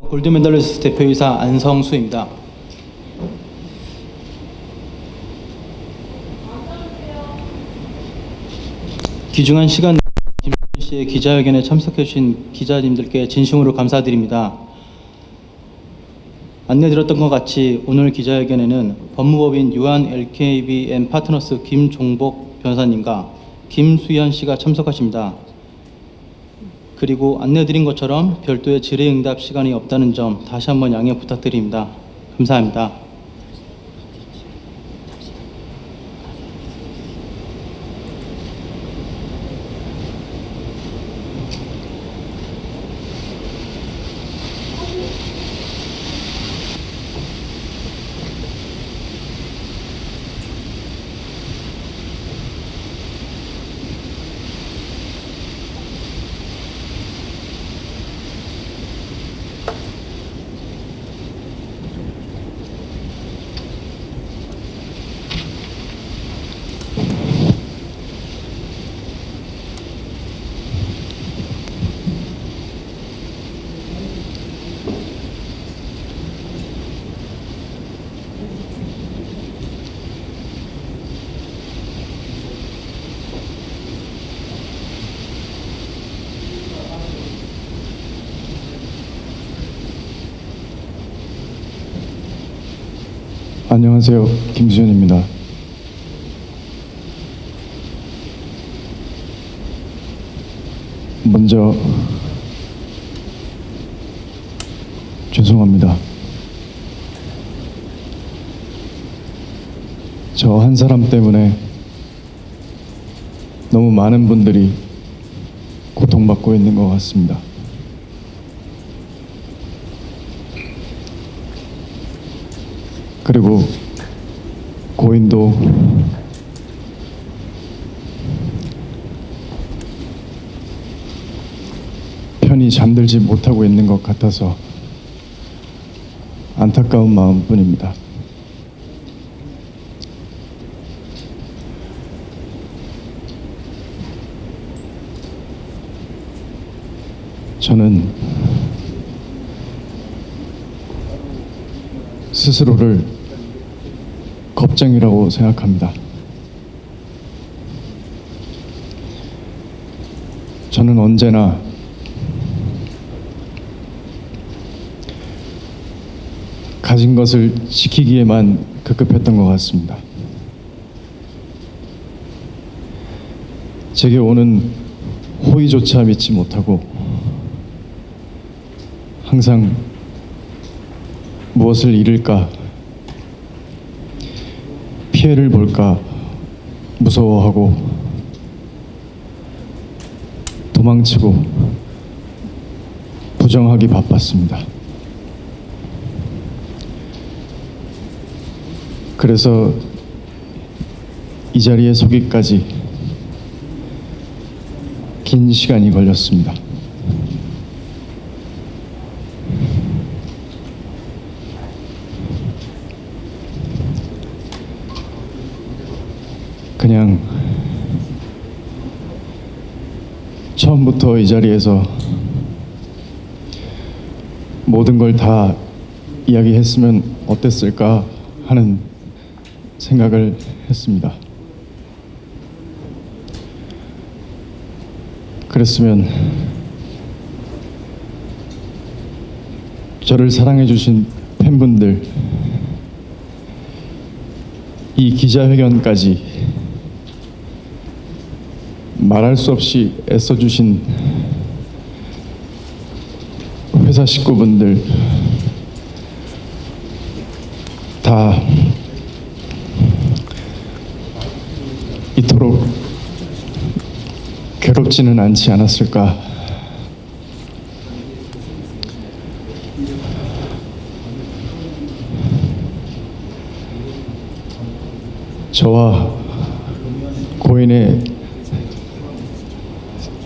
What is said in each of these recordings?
골드메달리스트 대표이사 안성수입니다. 귀중한 시간 김수현 씨의 기자회견에 참석해 주신 기자님들께 진심으로 감사드립니다. 안내드렸던 것 같이 오늘 기자회견에는 법무법인 유한 LKBM 파트너스 김종복 변호사님과 김수현 씨가 참석하십니다. 그리고 안내드린 것처럼 별도의 질의응답 시간이 없다는 점 다시 한번 양해 부탁드립니다. 감사합니다. 안녕하세요. 김수현입니다. 먼저 죄송합니다. 저 한 사람 때문에 너무 많은 분들이 고통받고 있는 것 같습니다. 그리고 고인도 편히 잠들지 못하고 있는 것 같아서 안타까운 마음뿐입니다. 저는 스스로를 겁쟁이라고 생각합니다. 저는 언제나 가진 것을 지키기에만 급급했던 것 같습니다. 제게 오는 호의조차 믿지 못하고 항상 무엇을 잃을까, 피해를 볼까 무서워하고 도망치고 부정하기 바빴습니다. 그래서 이 자리에 서기까지 긴 시간이 걸렸습니다. 그냥 처음부터 이 자리에서 모든 걸 다 이야기했으면 어땠을까 하는 생각을 했습니다. 그랬으면 저를 사랑해 주신 팬분들, 이 기자회견까지 말할 수 없이 애써주신 회사 식구분들 다 이토록 괴롭지는 않지 않았을까. 저와 고인의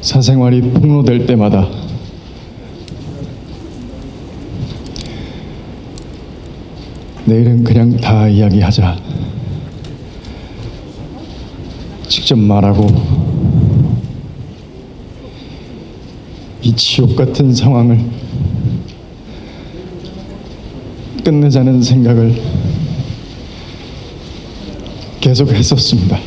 사생활이 폭로될 때마다 내일은 그냥 다 이야기하자, 직접 말하고 이 지옥 같은 상황을 끝내자는 생각을 계속 했었습니다.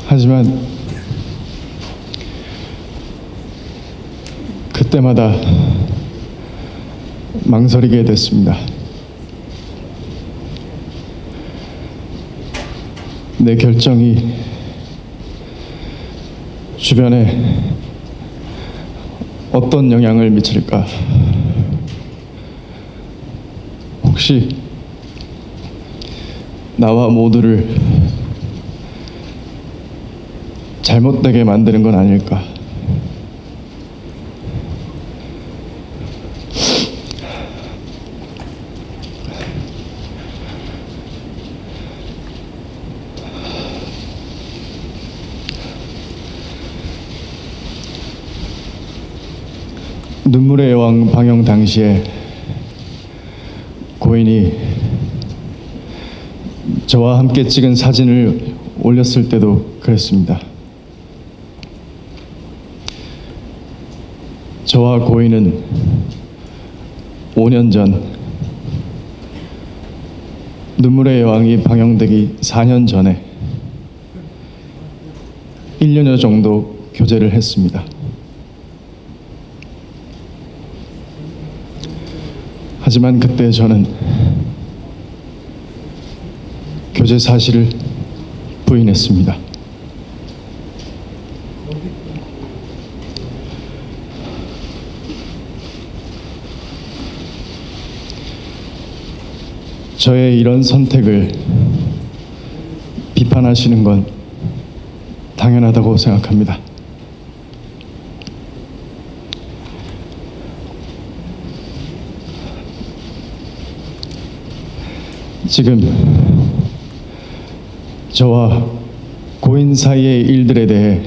하지만 그때마다 망설이게 됐습니다. 내 결정이 주변에 어떤 영향을 미칠까? 혹시 나와 모두를 잘못되게 만드는 건 아닐까? 눈물의 여왕 방영 당시에 고인이 저와 함께 찍은 사진을 올렸을 때도 그랬습니다. 저와 고인은 5년 전 눈물의 여왕이 방영되기 4년 전에 1년여 정도 교제를 했습니다. 하지만 그때 저는 교제 사실을 부인했습니다. 저의 이런 선택을 비판하시는 건 당연하다고 생각합니다. 지금 저와 고인 사이의 일들에 대해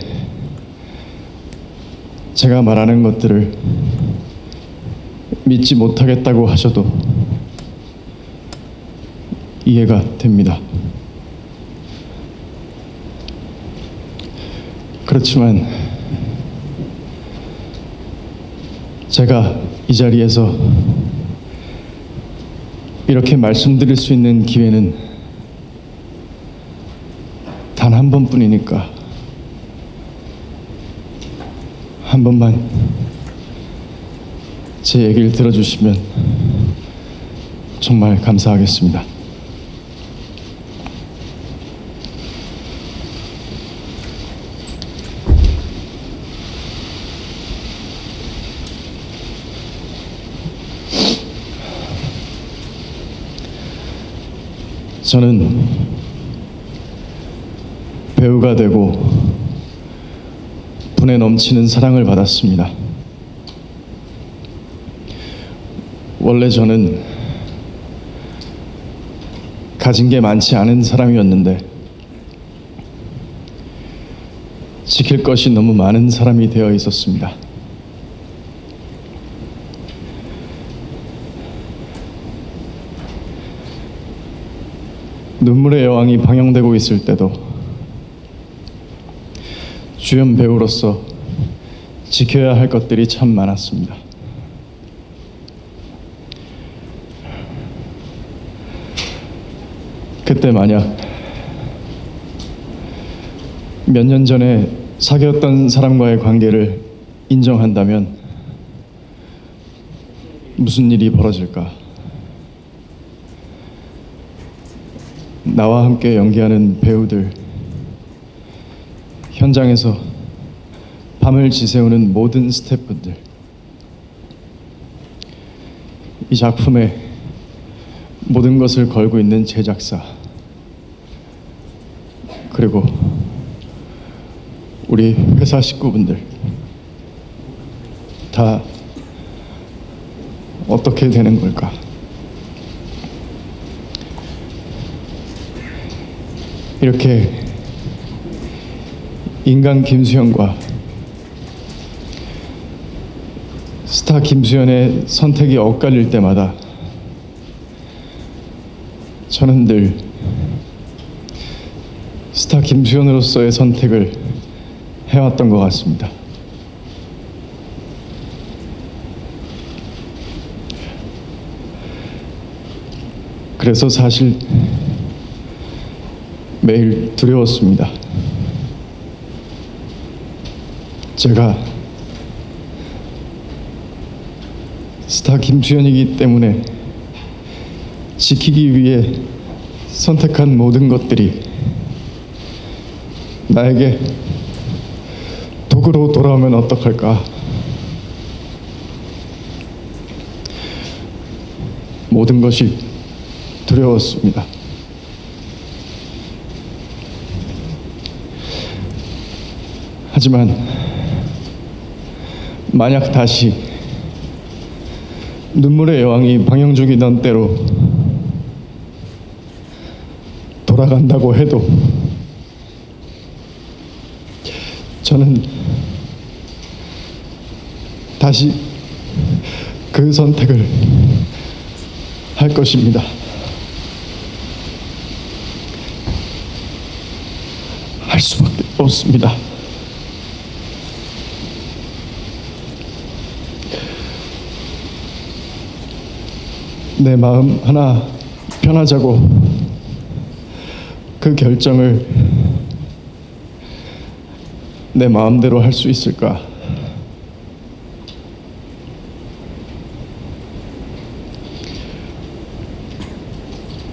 제가 말하는 것들을 믿지 못하겠다고 하셔도 이해가 됩니다. 그렇지만 제가 이 자리에서 이렇게 말씀드릴 수 있는 기회는 단 한 번뿐이니까 한 번만 제 얘기를 들어주시면 정말 감사하겠습니다. 저는 배우가 되고 분에 넘치는 사랑을 받았습니다. 원래 저는 가진 게 많지 않은 사람이었는데 지킬 것이 너무 많은 사람이 되어 있었습니다. 눈물의 여왕이 방영되고 있을 때도 주연 배우로서 지켜야 할 것들이 참 많았습니다. 그때 만약 몇 년 전에 사귀었던 사람과의 관계를 인정한다면 무슨 일이 벌어질까? 나와 함께 연기하는 배우들, 현장에서 밤을 지새우는 모든 스태프분들, 이 작품에 모든 것을 걸고 있는 제작사, 그리고 우리 회사 식구분들 다 어떻게 되는 걸까? 이렇게 인간 김수현과 스타 김수현의 선택이 엇갈릴 때마다 저는 늘 스타 김수현으로서의 선택을 해왔던 것 같습니다. 그래서 사실 매일 두려웠습니다. 제가 스타 김수현이기 때문에 지키기 위해 선택한 모든 것들이 나에게 도구로 돌아오면 어떡할까? 모든 것이 두려웠습니다. 하지만 만약 다시 눈물의 여왕이 방영중이던 때로 돌아간다고 해도 저는 다시 그 선택을 할 것입니다. 할 수밖에 없습니다. 내 마음 하나 편하자고 그 결정을 내 마음대로 할 수 있을까?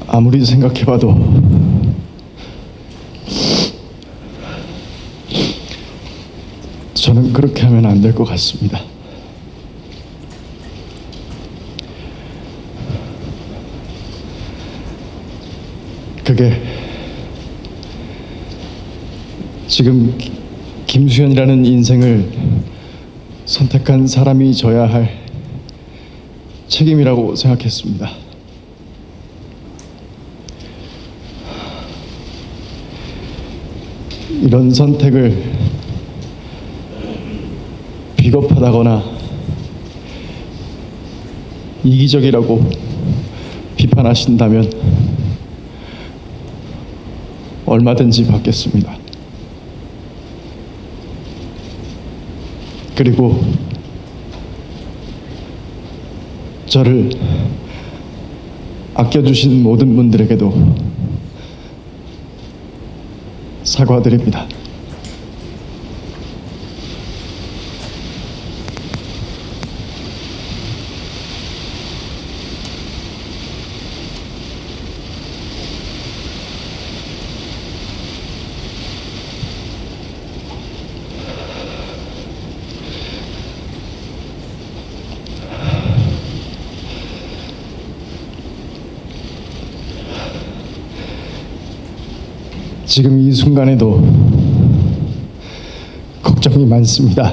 아무리 생각해봐도 저는 그렇게 하면 안 될 것 같습니다. 그게 지금 김수현이라는 인생을 선택한 사람이 져야 할 책임이라고 생각했습니다. 이런 선택을 비겁하다거나 이기적이라고 비판하신다면 얼마든지 받겠습니다. 그리고 저를 아껴주신 모든 분들에게도 사과드립니다. 지금 이 순간에도 걱정이 많습니다.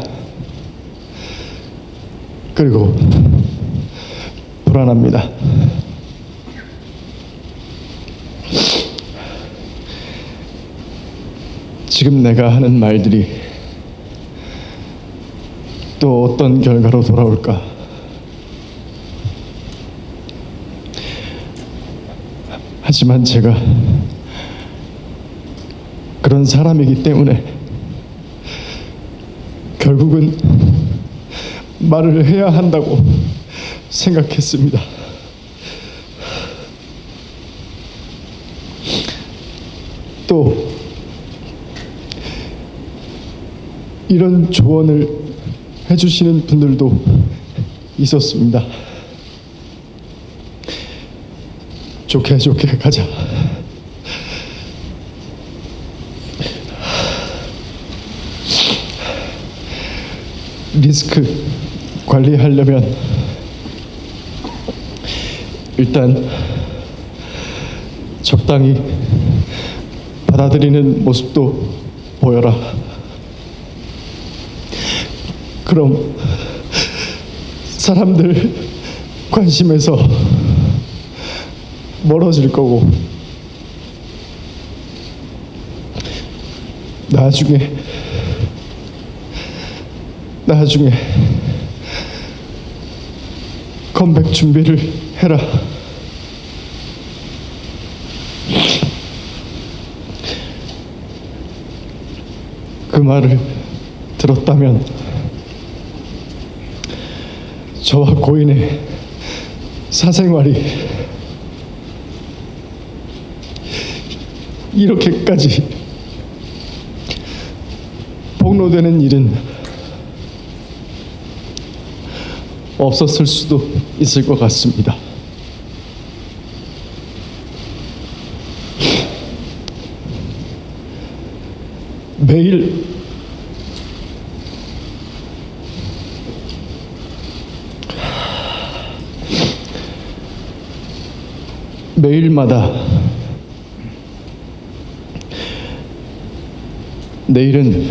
그리고 불안합니다. 지금 내가 하는 말들이 또 어떤 결과로 돌아올까? 하지만 제가 그런 사람이기 때문에 결국은 말을 해야 한다고 생각했습니다. 또 이런 조언을 해주시는 분들도 있었습니다. 좋게 좋게 가자. 리스크 관리하려면 일단 적당히 받아들이는 모습도 보여라. 그럼 사람들 관심에서 멀어질 거고 나중에 컴백 준비를 해라. 그 말을 들었다면 저와 고인의 사생활이 이렇게까지 폭로되는 일은 없었을 수도 있을 것 같습니다. 매일마다 내일은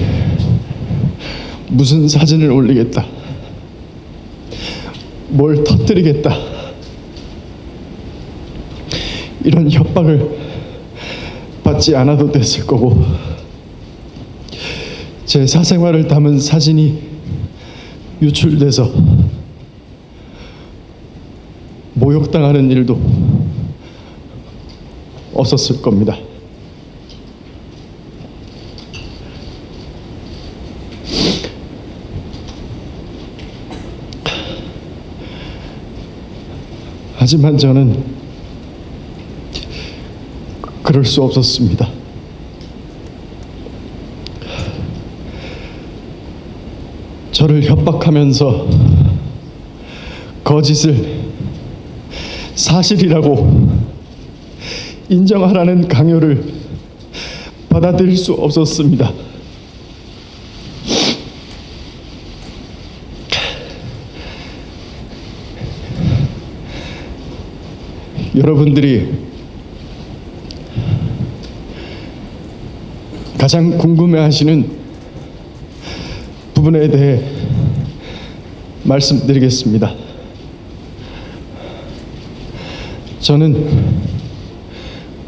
무슨 사진을 올리겠다, 뭘 터뜨리겠다, 이런 협박을 받지 않아도 됐을 거고, 제 사생활을 담은 사진이 유출돼서 모욕당하는 일도 없었을 겁니다. 하지만 저는 그럴 수 없었습니다. 저를 협박하면서 거짓을 사실이라고 인정하라는 강요를 받아들일 수 없었습니다. 여러분들이 가장 궁금해하시는 부분에 대해 말씀드리겠습니다. 저는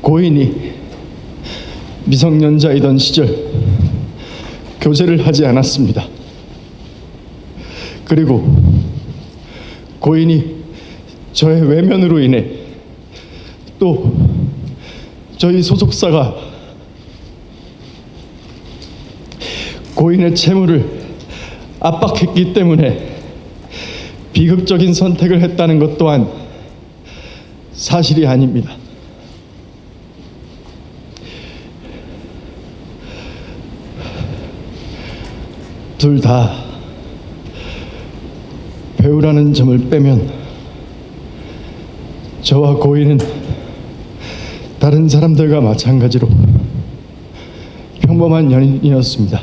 고인이 미성년자이던 시절 교제를 하지 않았습니다. 그리고 고인이 저의 외면으로 인해 또 저희 소속사가 고인의 채무를 압박했기 때문에 비극적인 선택을 했다는 것 또한 사실이 아닙니다. 둘 다 배우라는 점을 빼면 저와 고인은 다른 사람들과 마찬가지로 평범한 연인이었습니다.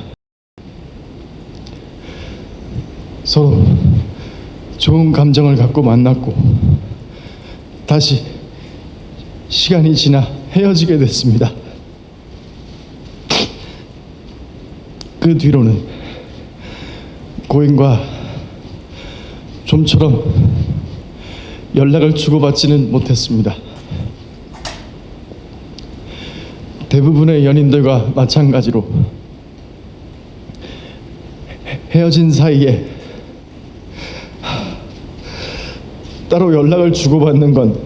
서로 좋은 감정을 갖고 만났고 다시 시간이 지나 헤어지게 됐습니다. 그 뒤로는 고인과 좀처럼 연락을 주고받지는 못했습니다. 대부분의 연인들과 마찬가지로 헤어진 사이에 따로 연락을 주고받는 건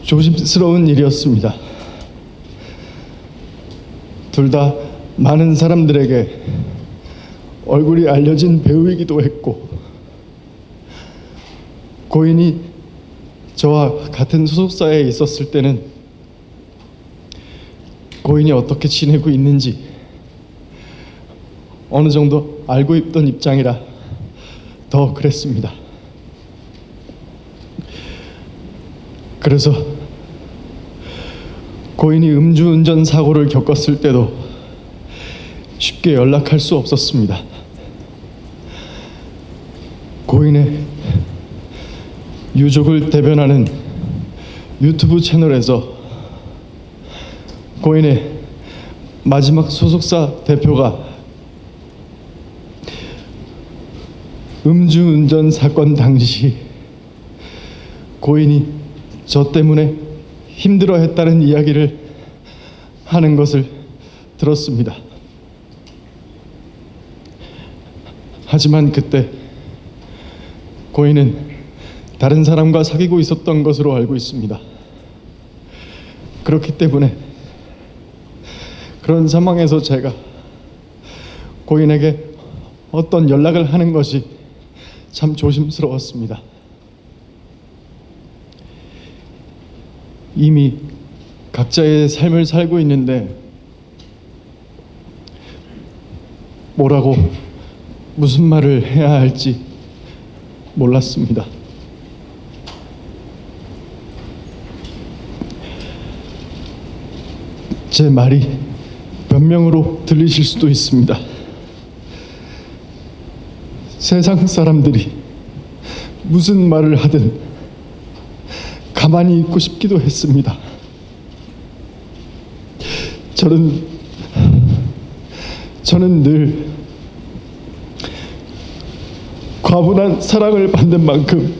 조심스러운 일이었습니다. 둘 다 많은 사람들에게 얼굴이 알려진 배우이기도 했고, 고인이 저와 같은 소속사에 있었을 때는 고인이 어떻게 지내고 있는지 어느 정도 알고 있던 입장이라 더 그랬습니다. 그래서 고인이 음주운전 사고를 겪었을 때도 쉽게 연락할 수 없었습니다. 고인의 유족을 대변하는 유튜브 채널에서 고인의 마지막 소속사 대표가 음주운전 사건 당시 고인이 저 때문에 힘들어했다는 이야기를 하는 것을 들었습니다. 하지만 그때 고인은 다른 사람과 사귀고 있었던 것으로 알고 있습니다. 그렇기 때문에 그런 상황에서 제가 고인에게 어떤 연락을 하는 것이 참 조심스러웠습니다. 이미 각자의 삶을 살고 있는데 뭐라고 무슨 말을 해야 할지 몰랐습니다. 제 말이 변명으로 들리실 수도 있습니다. 세상 사람들이 무슨 말을 하든 가만히 있고 싶기도 했습니다. 저는 늘 과분한 사랑을 받는 만큼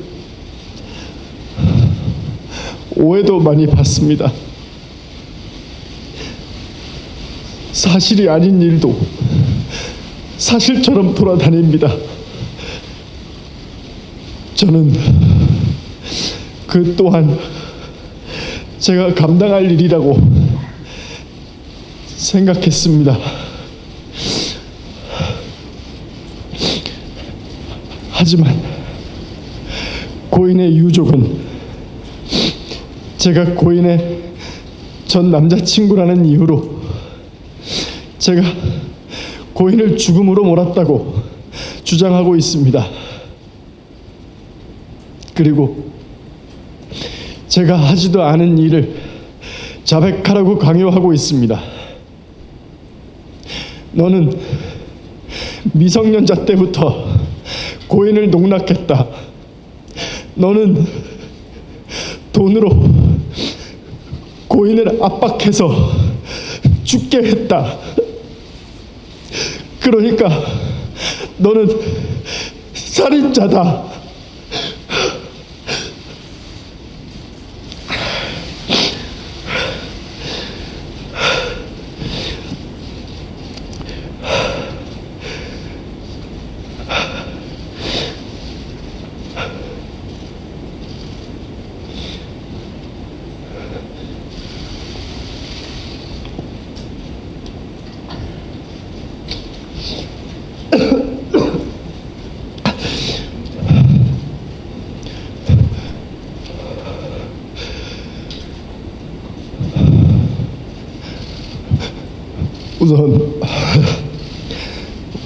오해도 많이 받습니다. 사실이 아닌 일도 사실처럼 돌아다닙니다. 저는 그 또한 제가 감당할 일이라고 생각했습니다. 하지만 고인의 유족은 제가 고인의 전 남자친구라는 이유로 제가 고인을 죽음으로 몰았다고 주장하고 있습니다. 그리고 제가 하지도 않은 일을 자백하라고 강요하고 있습니다. 너는 미성년자 때부터 고인을 농락했다. 너는 돈으로 고인을 압박해서 죽게 했다. 그러니까 너는 살인자다.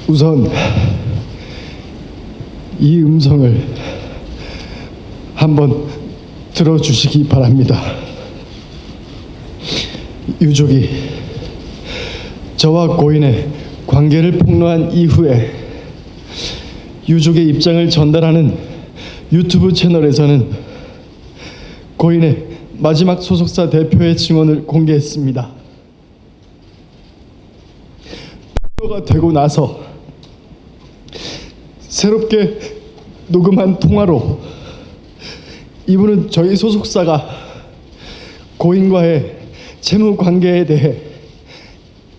우선 이 음성을 한번 들어주시기 바랍니다. 유족이 저와 고인의 관계를 폭로한 이후에 유족의 입장을 전달하는 유튜브 채널에서는 고인의 마지막 소속사 대표의 증언을 공개했습니다. 폭로가 되고 나서 새롭게 녹음한 통화로 이분은 저희 소속사가 고인과의 채무 관계에 대해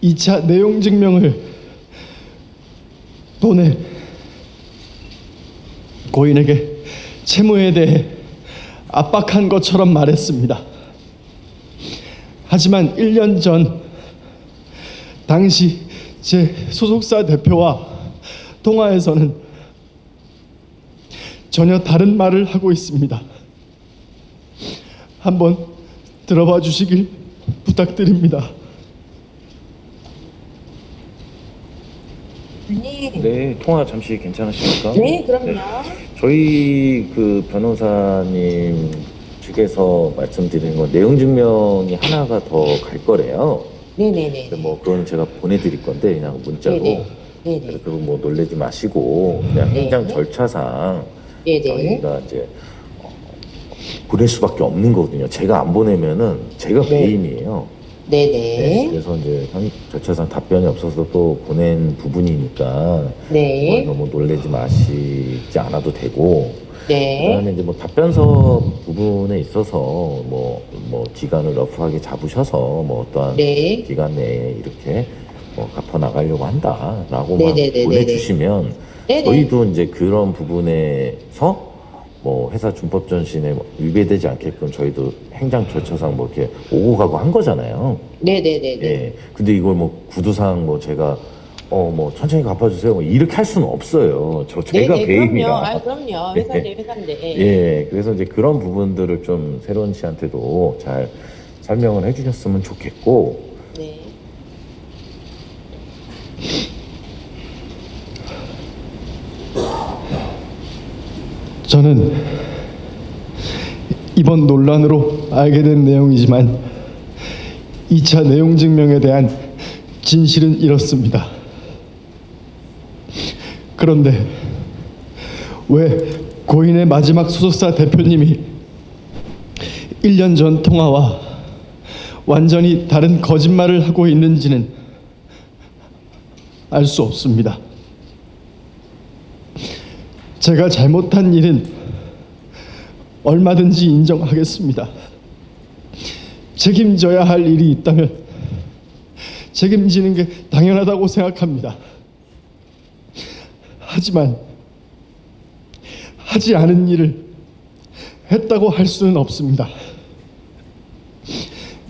2차 내용 증명을 보내 고인에게 채무에 대해 압박한 것처럼 말했습니다. 하지만 1년 전 당시 제 소속사 대표와 통화에서는 전혀 다른 말을 하고 있습니다. 한번 들어봐 주시길 부탁드립니다. 네, 통화 잠시 괜찮으십니까? 네, 그럼요. 저희 그 변호사님 측에서 말씀드리는 건 내용 증명이 하나가 더 갈 거래요. 네네네. 근데 뭐 그건 제가 보내드릴 건데 그냥 문자로. 네네. 네네. 그리고 뭐 놀라지 마시고 그냥 네. 행정 절차상 네네. 저희가 이제 보낼 수밖에 없는 거거든요. 제가 안 보내면은 제가 네. 배임이에요. 네, 네네. 그래서 이제 절차상 답변이 없어서 또 보낸 부분이니까 네. 너무 놀라지 마시지 않아도 되고 네. 그다음에 이제 뭐 답변서 부분에 있어서 뭐 기간을 러프하게 잡으셔서 뭐 어떠한 네. 기간 내에 이렇게 뭐 갚아 나가려고 한다라고만 네네네네네. 보내주시면 네네. 저희도 이제 그런 부분에서 뭐 회사 준법 전신에 위배되지 않게끔 저희도 행정 절차상 뭐 이렇게 오고 가고 한 거잖아요. 네네네네. 예. 근데 이걸 뭐 구두상 뭐 제가 뭐 천천히 갚아주세요. 뭐 이렇게 할 수는 없어요. 제가 네네, 배임이라. 그럼요. 네. 회사인데, 회사인데. 예, 그래서 이제 그런 부분들을 좀 새로운 씨한테도 잘 설명을 해주셨으면 좋겠고, 네. 저는 이번 논란으로 알게 된 내용이지만 2차 내용 증명에 대한 진실은 이렇습니다. 그런데 왜 고인의 마지막 소속사 대표님이 1년 전 통화와 완전히 다른 거짓말을 하고 있는지는 알 수 없습니다. 제가 잘못한 일은 얼마든지 인정하겠습니다. 책임져야 할 일이 있다면 책임지는 게 당연하다고 생각합니다. 하지만 하지 않은 일을 했다고 할 수는 없습니다.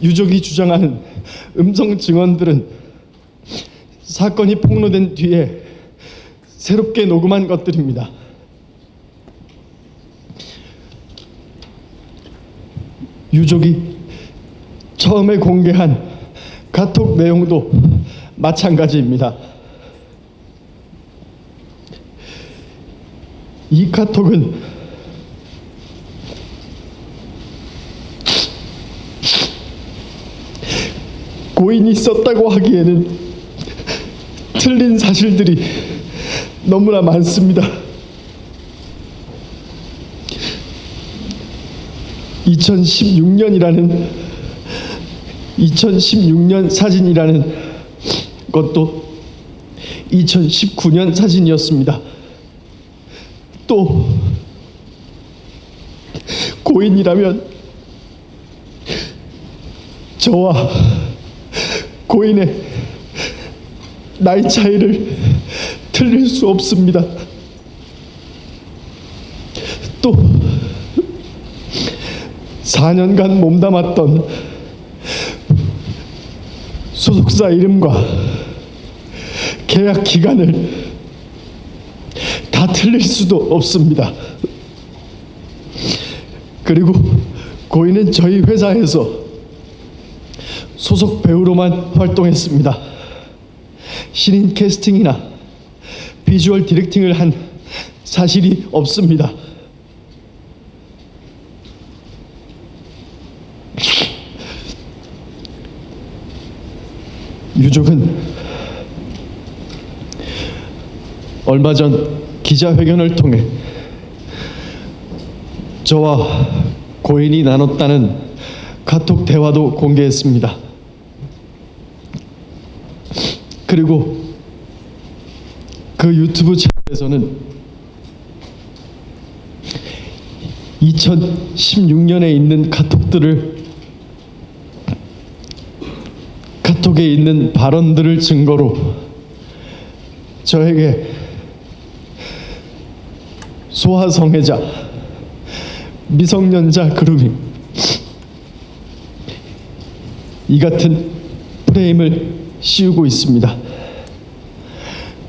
유족이 주장하는 음성 증언들은 사건이 폭로된 뒤에 새롭게 녹음한 것들입니다. 유족이 처음에 공개한 카톡 내용도 마찬가지입니다. 이 카톡은 고인이 썼다고 하기에는 틀린 사실들이 너무나 많습니다. 2016년 사진이라는 것도 2019년 사진이었습니다. 또 고인이라면 저와 고인의 나이 차이를 틀릴 수 없습니다. 또 4년간 몸담았던 소속사 이름과 계약 기간을 다 틀릴 수도 없습니다. 그리고 고인은 저희 회사에서 소속 배우로만 활동했습니다. 신인 캐스팅이나 비주얼 디렉팅을 한 사실이 없습니다. 유족은 얼마 전 기자회견을 통해 저와 고인이 나눴다는 카톡 대화도 공개했습니다. 그리고 그 유튜브 채널에서는 2016년에 있는 카톡에 있는 발언들을 증거로 저에게 소아성애자, 미성년자 그루밍 이 같은 프레임을 씌우고 있습니다.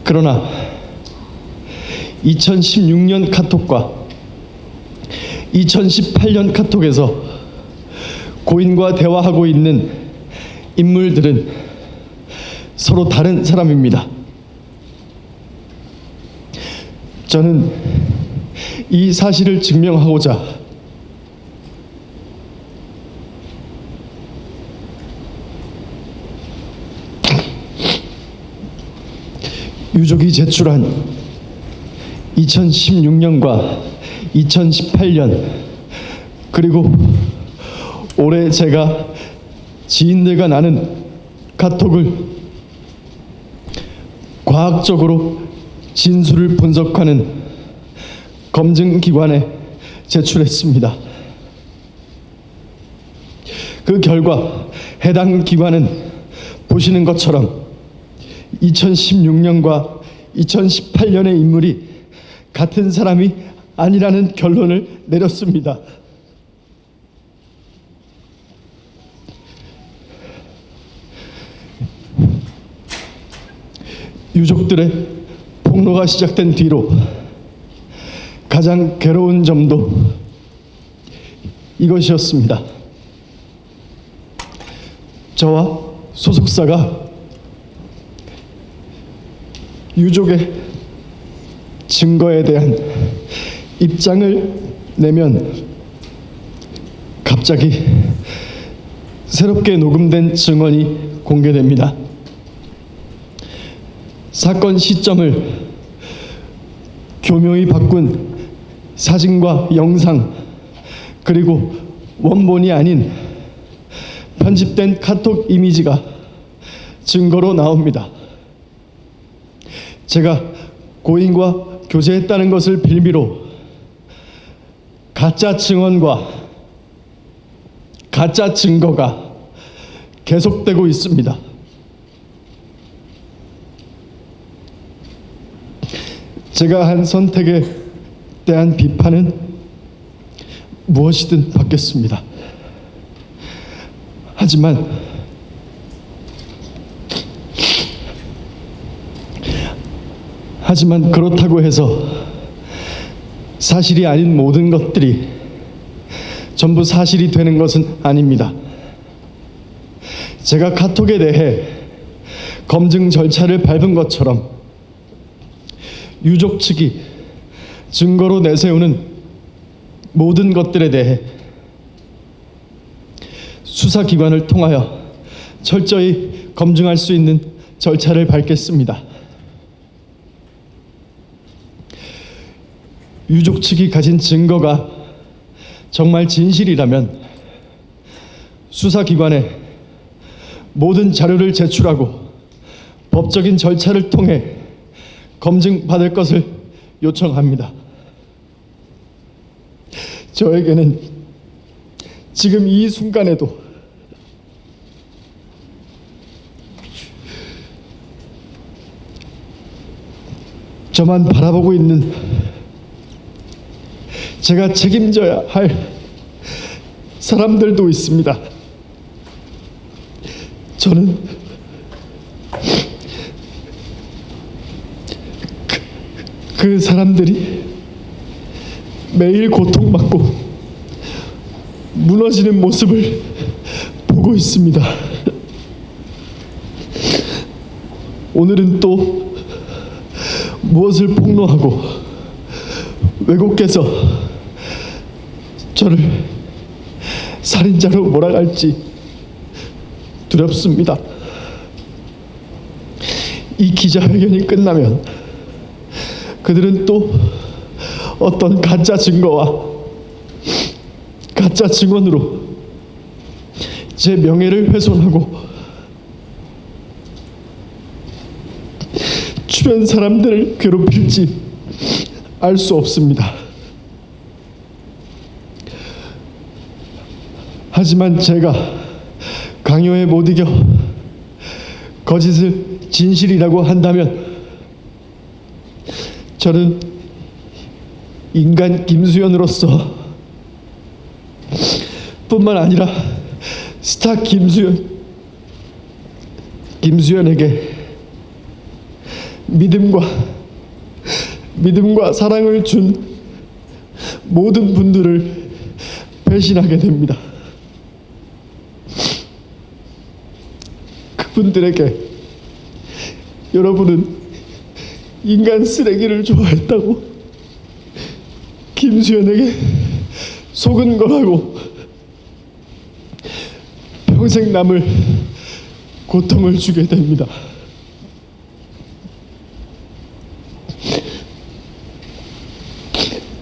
그러나 2016년 카톡과 2018년 카톡에서 고인과 대화하고 있는 인물들은 서로 다른 사람입니다. 저는 이 사실을 증명하고자 유족이 제출한 2016년과 2018년 그리고 올해 제가 지인들과 나눈 카톡을 과학적으로 진술을 분석하는 검증기관에 제출했습니다. 그 결과 해당 기관은 보시는 것처럼 2016년과 2018년의 인물이 같은 사람이 아니라는 결론을 내렸습니다. 유족들의 폭로가 시작된 뒤로 가장 괴로운 점도 이것이었습니다. 저와 소속사가 유족의 증거에 대한 입장을 내면 갑자기 새롭게 녹음된 증언이 공개됩니다. 사건 시점을 교묘히 바꾼 사진과 영상, 그리고 원본이 아닌 편집된 카톡 이미지가 증거로 나옵니다. 제가 고인과 교제했다는 것을 빌미로 가짜 증언과 가짜 증거가 계속되고 있습니다. 제가 한 선택에 대한 비판은 무엇이든 받겠습니다. 하지만 그렇다고 해서 사실이 아닌 모든 것들이 전부 사실이 되는 것은 아닙니다. 제가 카톡에 대해 검증 절차를 밟은 것처럼 유족 측이 증거로 내세우는 모든 것들에 대해 수사기관을 통하여 철저히 검증할 수 있는 절차를 밟겠습니다. 유족 측이 가진 증거가 정말 진실이라면 수사기관에 모든 자료를 제출하고 법적인 절차를 통해 검증받을 것을 요청합니다. 저에게는 지금 이 순간에도 저만 바라보고 있는 제가 책임져야 할 사람들도 있습니다. 저는 그 사람들이 매일 고통받고 무너지는 모습을 보고 있습니다. 오늘은 또 무엇을 폭로하고 왜곡해서 저를 살인자로 몰아갈지 두렵습니다. 이 기자회견이 끝나면 그들은 또 어떤 가짜 증거와 가짜 증언으로 제 명예를 훼손하고 주변 사람들을 괴롭힐지 알 수 없습니다. 하지만 제가 강요에 못 이겨 거짓을 진실이라고 한다면 저는 인간 김수현으로서 뿐만 아니라 스타 김수현에게 믿음과 사랑을 준 모든 분들을 배신하게 됩니다. 그분들에게 여러분은 인간 쓰레기를 좋아했다고 김수현에게 속은 거라고 평생 남을 고통을 주게 됩니다.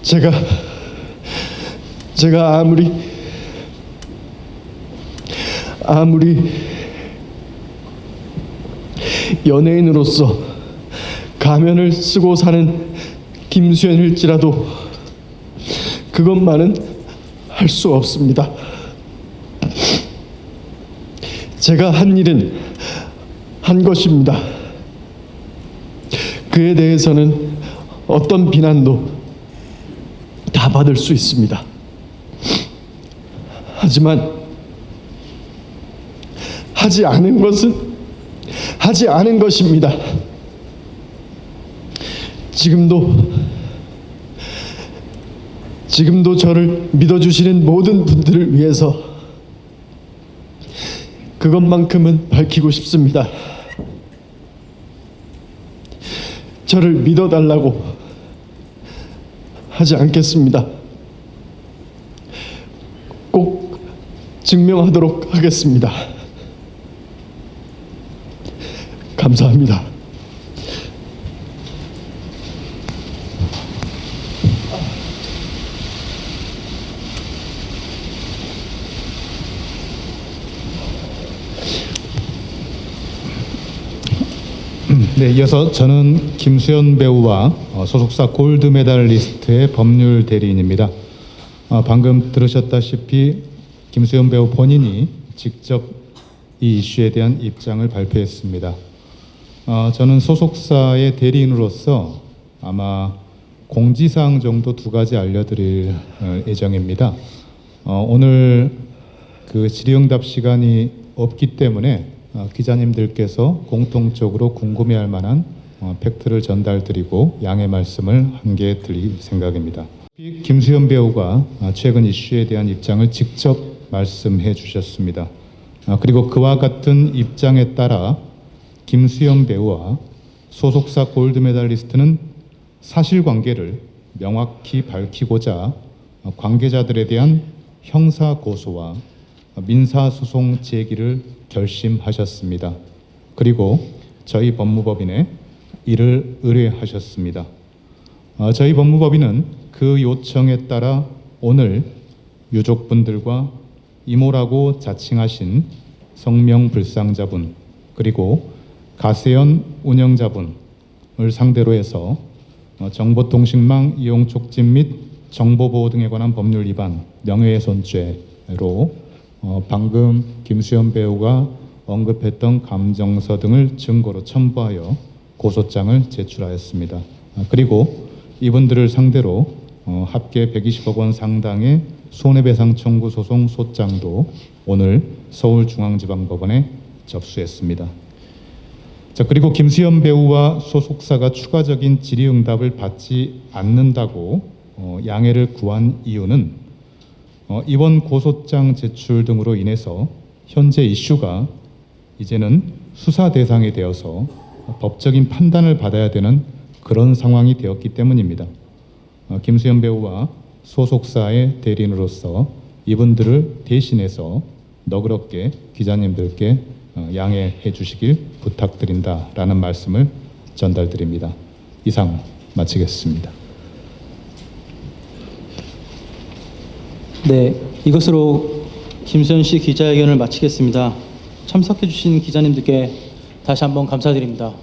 제가 아무리 연예인으로서 가면을 쓰고 사는 김수현일지라도 그것만은 할 수 없습니다. 제가 한 일은 한 것입니다. 그에 대해서는 어떤 비난도 다 받을 수 있습니다. 하지만 하지 않은 것은 하지 않은 것입니다. 지금도 저를 믿어주시는 모든 분들을 위해서 그것만큼은 밝히고 싶습니다. 저를 믿어달라고 하지 않겠습니다. 꼭 증명하도록 하겠습니다. 감사합니다. 네, 이어서 저는 김수현 배우와 소속사 골드 메달리스트의 법률 대리인입니다. 방금 들으셨다시피 김수현 배우 본인이 직접 이 이슈에 대한 입장을 발표했습니다. 저는 소속사의 대리인으로서 아마 공지사항 정도 두 가지 알려드릴 예정입니다. 오늘 그 질의응답 시간이 없기 때문에 기자님들께서 공통적으로 궁금해할 만한 팩트를 전달드리고 양해 말씀을 한 개 드릴 생각입니다. 김수현 배우가 최근 이슈에 대한 입장을 직접 말씀해 주셨습니다. 그리고 그와 같은 입장에 따라 김수현 배우와 소속사 골드 메달리스트는 사실관계를 명확히 밝히고자 관계자들에 대한 형사 고소와 민사소송 제기를 결심하셨습니다. 그리고 저희 법무법인에 이를 의뢰하셨습니다. 저희 법무법인은 그 요청에 따라 오늘 유족분들과 이모라고 자칭하신 성명불상자분 그리고 가세연 운영자분을 상대로 해서 정보통신망 이용 촉진 및 정보보호 등에 관한 법률 위반 명예훼손죄로 방금 김수현 배우가 언급했던 감정서 등을 증거로 첨부하여 고소장을 제출하였습니다. 그리고 이분들을 상대로 합계 120억 원 상당의 손해배상 청구 소송 소장도 오늘 서울중앙지방법원에 접수했습니다. 자, 그리고 김수현 배우와 소속사가 추가적인 질의응답을 받지 않는다고 양해를 구한 이유는 이번 고소장 제출 등으로 인해서 현재 이슈가 이제는 수사 대상이 되어서 법적인 판단을 받아야 되는 그런 상황이 되었기 때문입니다. 김수현 배우와 소속사의 대리인으로서 이분들을 대신해서 너그럽게 기자님들께 양해해 주시길 부탁드린다라는 말씀을 전달드립니다. 이상 마치겠습니다. 네, 이것으로 김수현 씨 기자회견을 마치겠습니다. 참석해 주신 기자님들께 다시 한번 감사드립니다.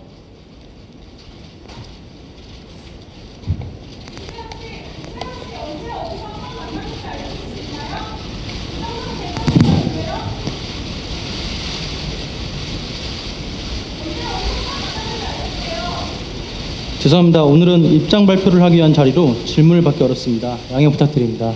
죄송합니다. 오늘은 입장 발표를 하기 위한 자리로 질문을 받기 어렵습니다. 양해 부탁드립니다.